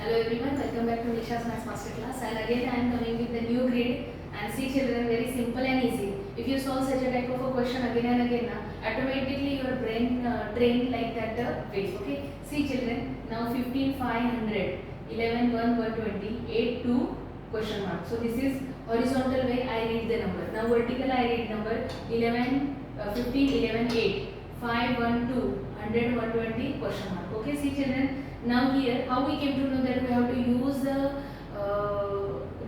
Hello everyone, welcome back to Nisha's Maths Master Class, and again I am coming with the new grade. And see children, very simple and easy. If you solve such a type of a question again and again, automatically your brain trained like that way. Okay. See children, now 15 500, 11 1 120, 8 2 question mark. So this is horizontal way I read the number. Now vertical I read number 11 15 11 8 5 1 2 100 120 question mark. Okay. See children. Now here, how we came to know that we have to use the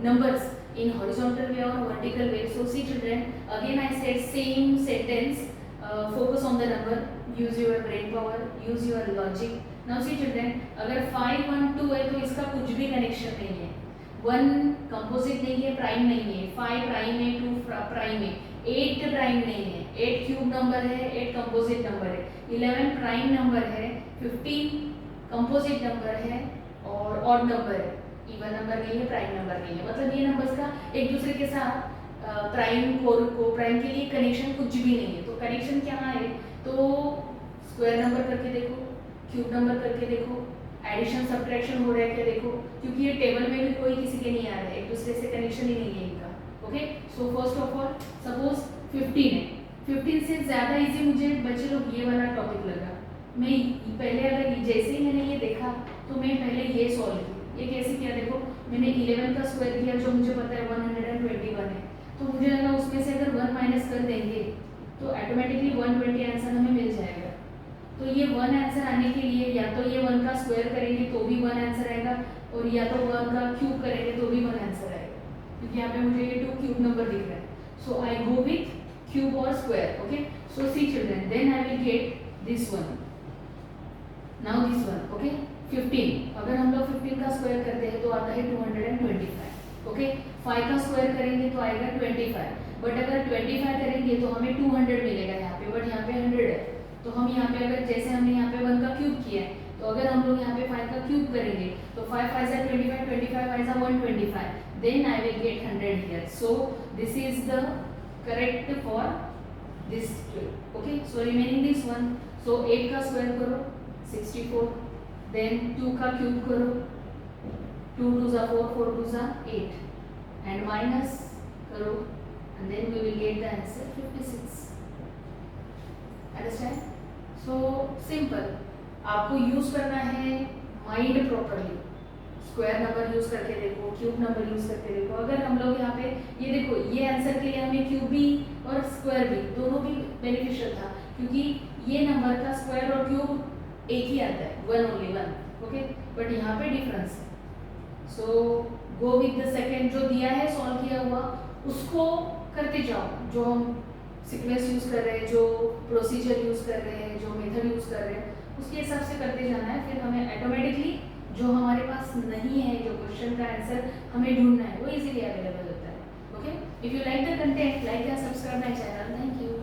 numbers in horizontal way or vertical way. So see children, again I said same sentence, focus on the number, use your brain power, use your logic. Now see children, अगर 5 1 2 है तो इसका कुछ भी connection नहीं है. 1 composite नहीं है, प्राइम नहीं है, 5 प्राइम है, 2 प्राइम है, 8 प्राइम नहीं है, 8 क्यूब नंबर है, 8 कंपोजिट नंबर है, 11 प्राइम नंबर है, 15 कंपोजिट नंबर है और ऑड नंबर है, इवन नंबर नहीं है, प्राइम नंबर नहीं है. मतलब ये नंबर्स का एक दूसरे के साथ प्राइम को प्राइम के लिए कनेक्शन कुछ भी नहीं है. तो कनेक्शन क्या है, तो स्क्वायर नंबर करके देखो, क्यूब नंबर करके देखो, एडिशन सब्ट्रैक्शन हो रहा है क्या देखो, क्योंकि ये टेबल में भी कोई किसी के नहीं आ रहा है, एक दूसरे से कनेक्शन ही नहीं है इनका. Okay. So first of all suppose 15 है, 15 से ज़्यादा इजी मुझे बच्चे लोग ये वाला टॉपिक लगा. मैं पहले अगर जैसे ही मैंने ये देखा तो मैं पहले ये सॉल्व की. ये कैसे किया देखो, मैंने 11 का स्क्वायर किया जो मुझे पता है 121 है. तो मुझे लगा उसमें से अगर 1 माइनस कर देंगे तो ऑटोमेटिकली 120 आंसर हमें मिल जाएगा. तो ये 1 आंसर आने के लिए या तो ये 1 का स्क्वायर करेंगे तो भी 1 आंसर आएगा, और या तो 1 का क्यूब करेंगे तो भी 1 आंसर आएगा, क्योंकि यहाँ पे मुझे ये 2 क्यूब नंबर दिख रहा है. So I go with cube और square. Okay. So see children, then I will get this one. Now this one. Okay. 15, अगर हम लोग 15 का स्क्वायर करते हैं तो आता है 225. ओके. 5 का स्क्वायर करेंगे तो आएगा 25, बट अगर 25 करेंगे तो हमें 200 मिलेगा यहाँ पे, बट यहाँ पे 100 है. तो हम यहाँ पे अगर जैसे हमने यहाँ पे 1 का क्यूब किया है, तो अगर हम लोग यहाँ पे 5 का क्यूब करेंगे तो 5 5 जा 25, 25 5 जा 125, then I will get 100 here. So this is the correct for this. Okay. So remaining this one. So 8 का स्क्वायर करो 64, देन 2 का क्यूब करो, 2 2 जा 4, 4 2 जा 8, एंड माइनस करो, and then we will get the answer 56. Understand? So simple. आपको use करना है mind properly. Square number use करके देखो, क्यूब नंबर यूज करके देखो. अगर हम लोग यहाँ पे ये देखो, ये आंसर के लिए हमें क्यूब भी और स्क्वायर भी दोनों भी बेनिफिशियल था, क्योंकि ये नंबर का स्क्वायर और क्यूब एक ही आता है, 1 ओनली 1. ओके. बट यहाँ पे डिफरेंस है. सो गो विद द सेकेंड, जो दिया है सॉल्व किया हुआ उसको करते जाओ. जो हम सीक्वेंस यूज कर रहे हैं, जो प्रोसीजर यूज कर रहे हैं, जो मेथड यूज कर रहे हैं, उसके हिसाब से करते जाना है. फिर हमें ऑटोमेटिकली जो हमारे पास नहीं है, जो क्वेश्चन का आंसर हमें ढूंढना है, वो इजीली अवेलेबल होता है. Okay. If you like the content, like या subscribe my channel. Thank you.